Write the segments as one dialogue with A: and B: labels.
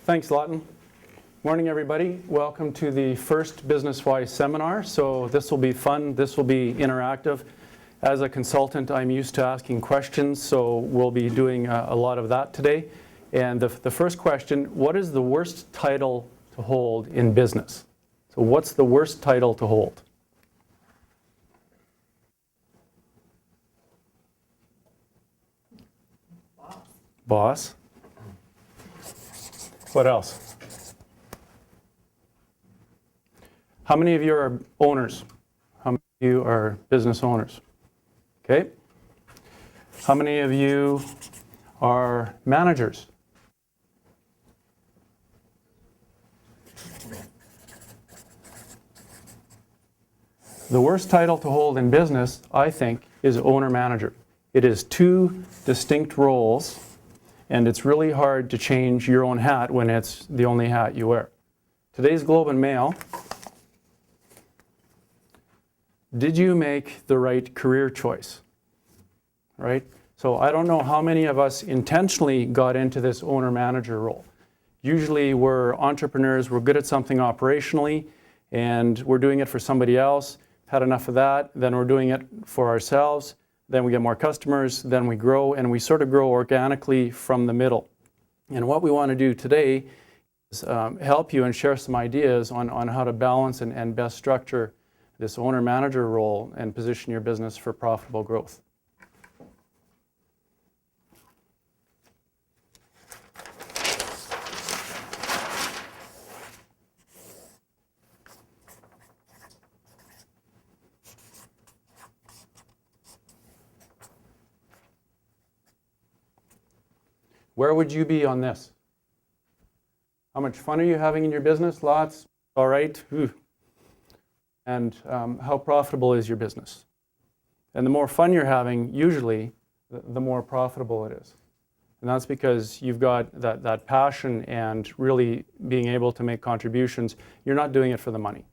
A: Thanks, Lawton. Morning, everybody. Welcome to the first BusinessWise seminar. So this will be fun. This will be interactive. As a consultant, I'm used to asking questions, so we'll be doing a lot of that today. And the first question, what is the worst title to hold in business? So what's the worst title to hold? Boss. What else? How many of you are owners? How many of you are business owners? Okay. How many of you are managers? The worst title to hold in business, I think, is owner-manager. It is two distinct roles, and it's really hard to change your own hat when it's the only hat you wear. Today's Globe and Mail. Did you make the right career choice? Right? So I don't know how many of us intentionally got into this owner-manager role. Usually we're entrepreneurs, we're good at something operationally, and we're doing it for somebody else. Had enough of that, then we're doing it for ourselves, then we get more customers, then we grow, and we sort of grow organically from the middle. And what we want to do today is help you and share some ideas on how to balance and best structure this owner-manager role and position your business for profitable growth. Where would you be on this? How much fun are you having in your business? Lots? All right? Ooh. And how profitable is your business? And the more fun you're having, usually, the more profitable it is. And that's because you've got that passion and really being able to make contributions. You're not doing it for the money,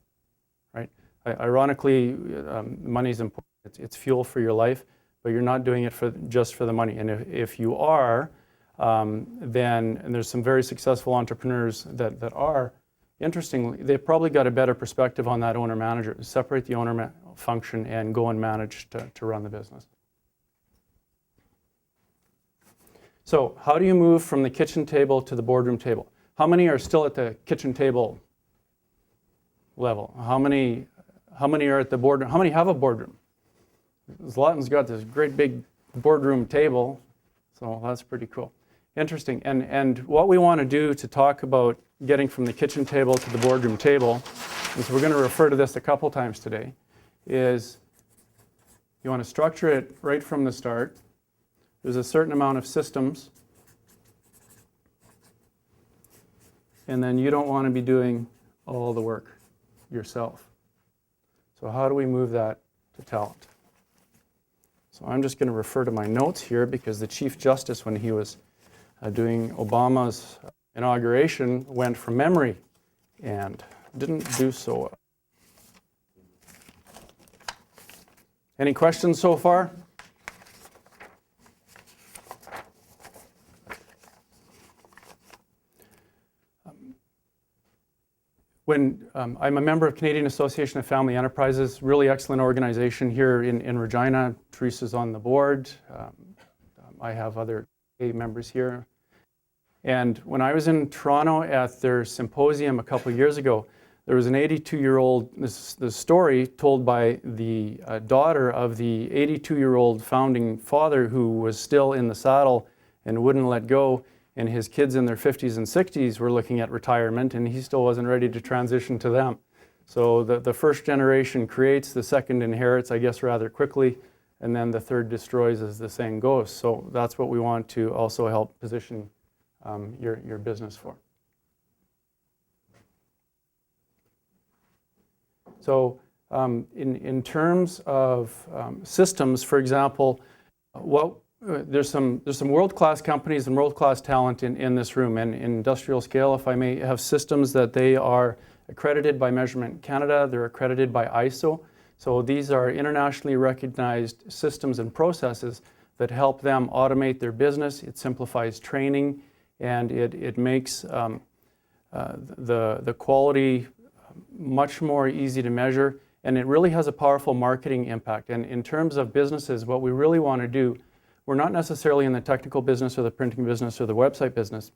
A: right? Ironically, money's important. It's fuel for your life, but you're not doing it just for the money. And if you are, then, and there's some very successful entrepreneurs that are, interestingly, they've probably got a better perspective on that owner-manager. Separate the owner function and go and manage to run the business. So how do you move from the kitchen table to the boardroom table? How many are still at the kitchen table level? How many are at the boardroom? How many have a boardroom? Zlatan's got this great big boardroom table, so that's pretty cool. Interesting. And what we want to do to talk about getting from the kitchen table to the boardroom table, and so we're going to refer to this a couple times today, is you want to structure it right from the start. There's a certain amount of systems, and then you don't want to be doing all the work yourself. So how do we move that to talent? So I'm just going to refer to my notes here because the Chief Justice, when he was doing Obama's inauguration, went from memory and didn't do so well. Any questions so far? When I'm a member of Canadian Association of Family Enterprises, really excellent organization here in Regina. Teresa's on the board. I have other members here. And when I was in Toronto at their symposium a couple of years ago, there was an 82-year-old, this story told by the daughter of the 82-year-old founding father who was still in the saddle and wouldn't let go, and his kids in their 50s and 60s were looking at retirement, and he still wasn't ready to transition to them. So the first generation creates, the second inherits, I guess, rather quickly, and then the third destroys, as the saying goes. So that's what we want to also help position your business for. So in terms of systems, for example, there's some world-class companies and world-class talent in this room. And in industrial scale, if I may, have systems that they are accredited by Measurement Canada. They're accredited by ISO. So these are internationally recognized systems and processes that help them automate their business. It simplifies training, and it makes the quality much more easy to measure, and it really has a powerful marketing impact. And in terms of businesses, what we really want to do, we're not necessarily in the technical business or the printing business or the website business.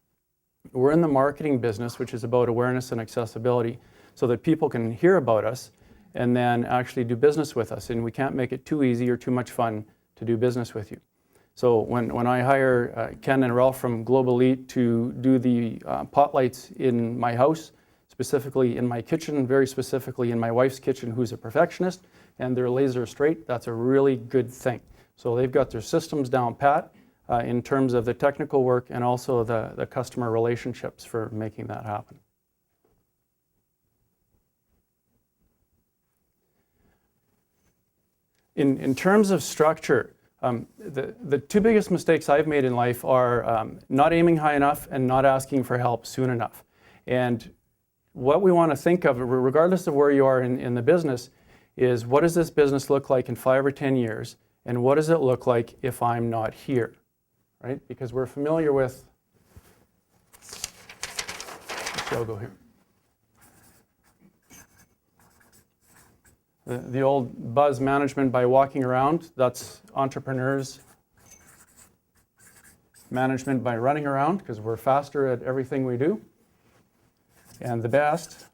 A: We're in the marketing business, which is about awareness and accessibility, so that people can hear about us and then actually do business with us. And we can't make it too easy or too much fun to do business with you. So when I hire Ken and Ralph from Global Elite to do the pot lights in my house, specifically in my kitchen, very specifically in my wife's kitchen, who's a perfectionist, and they're laser straight, that's a really good thing. So they've got their systems down pat in terms of the technical work and also the customer relationships for making that happen. In terms of structure, the two biggest mistakes I've made in life are not aiming high enough and not asking for help soon enough. And what we want to think of, regardless of where you are in the business, is what does this business look like in 5 or 10 years, and what does it look like if I'm not here, right? Because we're familiar with, actually I'll go here. The old buzz, management by walking around, that's entrepreneurs. Management by running around, because we're faster at everything we do. And the best,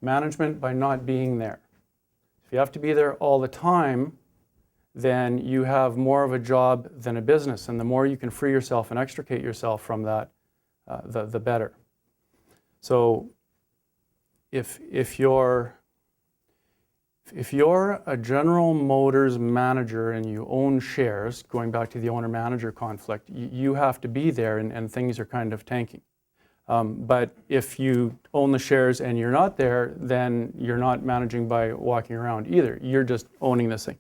A: management by not being there. If you have to be there all the time, then you have more of a job than a business. And the more you can free yourself and extricate yourself from that, the better. So if you're a General Motors manager and you own shares, going back to the owner-manager conflict, you have to be there and things are kind of tanking. But if you own the shares and you're not there, then you're not managing by walking around either. You're just owning this thing.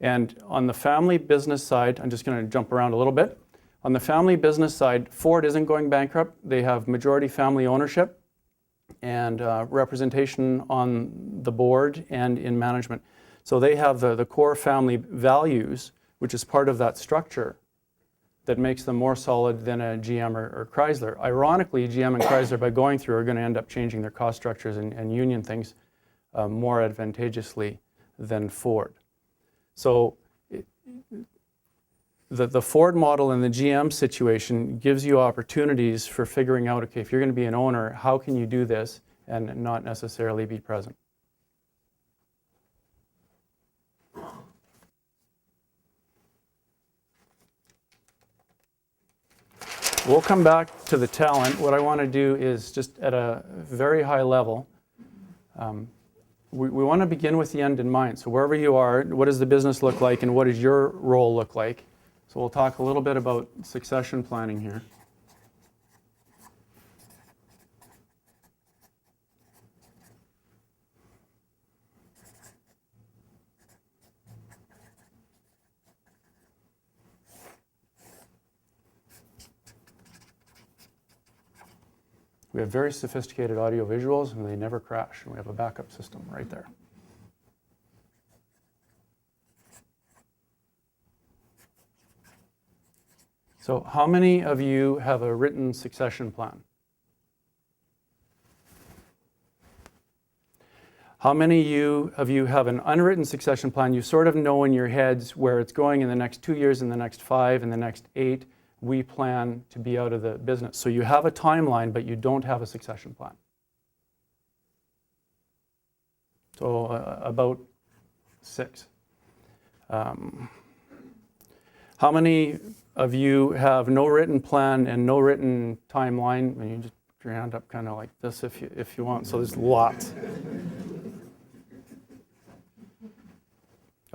A: And on the family business side, I'm just going to jump around a little bit. On the family business side, Ford isn't going bankrupt. They have majority family ownership and representation on the board and in management. So they have the core family values, which is part of that structure that makes them more solid than a GM or Chrysler. Ironically, GM and Chrysler, by going through, are going to end up changing their cost structures and union things more advantageously than Ford. So the Ford model and the GM situation gives you opportunities for figuring out, okay, if you're going to be an owner, how can you do this and not necessarily be present? We'll come back to the talent. What I want to do is just at a very high level, we want to begin with the end in mind. So wherever you are, what does the business look like and what does your role look like? So we'll talk a little bit about succession planning here. We have very sophisticated audio visuals and they never crash, and we have a backup system right there. So how many of you have a written succession plan? How many of you have an unwritten succession plan? You sort of know in your heads where it's going in the next 2 years, in the next 5, in the next 8. We plan to be out of the business. So you have a timeline, but you don't have a succession plan. So about 6. How many of you have no written plan and no written timeline? And you just put your hand up kind of like this if you want. So there's lots.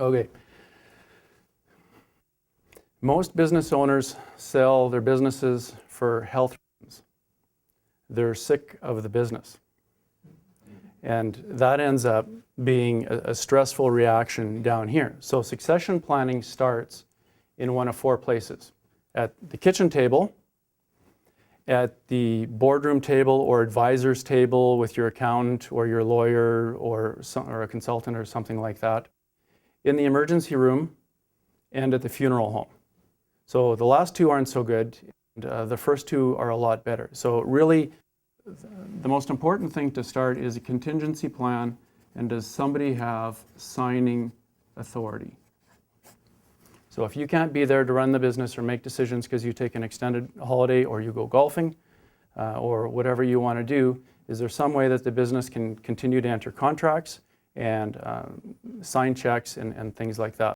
A: Okay. Most business owners sell their businesses for health reasons. They're sick of the business. And that ends up being a stressful reaction down here. So succession planning starts in one of 4 places. At the kitchen table, at the boardroom table or advisor's table with your accountant or your lawyer or a consultant or something like that, in the emergency room, and at the funeral home. So the last 2 aren't so good. The first two are a lot better. So really, the most important thing to start is a contingency plan, and does somebody have signing authority? So if you can't be there to run the business or make decisions because you take an extended holiday or you go golfing or whatever you want to do, is there some way that the business can continue to enter contracts and sign checks and things like that?